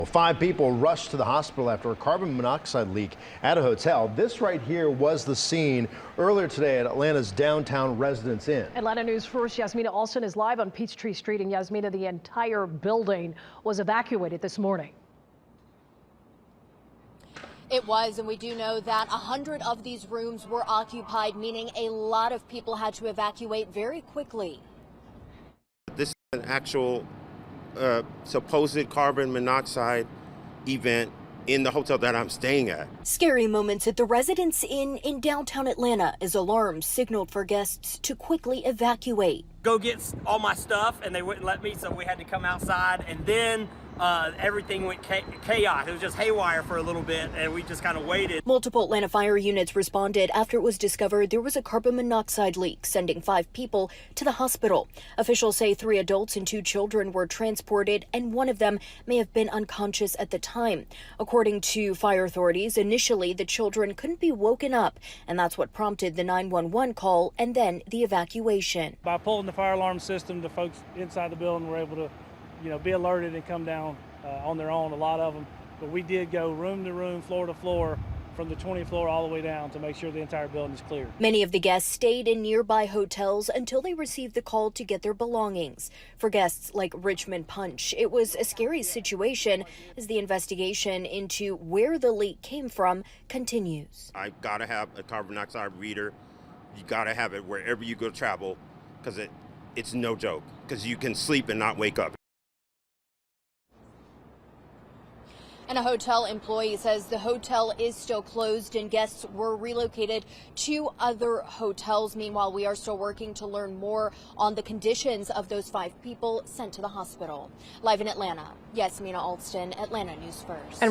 5 people rushed to the hospital after a carbon monoxide leak at a hotel. This right here was the scene earlier today at Atlanta's downtown Residence Inn. Atlanta News First, Yasmina Alston is live on Peachtree Street. And Yasmina, the entire building was evacuated this morning. It was, and we do know that 100 of these rooms were occupied, meaning a lot of people had to evacuate very quickly. This is an actual supposed carbon monoxide event in the hotel that I'm staying at. Scary moments at the Residence Inn in downtown Atlanta as alarms signaled for guests to quickly evacuate. Go get all my stuff, and they wouldn't let me, so we had to come outside, and then everything went chaos. It was just haywire for a little bit, and we just kind of waited. Multiple Atlanta fire units responded after it was discovered there was a carbon monoxide leak, sending 5 people to the hospital. Officials say 3 adults and 2 children were transported, and one of them may have been unconscious at the time. According to fire authorities, initially the children couldn't be woken up, and that's what prompted the 911 call and then the evacuation. By pulling the fire alarm system, the folks inside the building were able to be alerted and come down on their own, a lot of them. But we did go room to room, floor to floor, from the 20th floor all the way down to make sure the entire building is cleared. Many of the guests stayed in nearby hotels until they received the call to get their belongings. For guests like Richmond Punch, it was a scary situation as the investigation into where the leak came from continues. I gotta have a carbon monoxide reader. You gotta have it wherever you go to travel, because it's no joke, because you can sleep and not wake up. And a hotel employee says the hotel is still closed and guests were relocated to other hotels. Meanwhile, we are still working to learn more on the conditions of those 5 people sent to the hospital. Live in Atlanta, Yasmina Alston, Atlanta News First.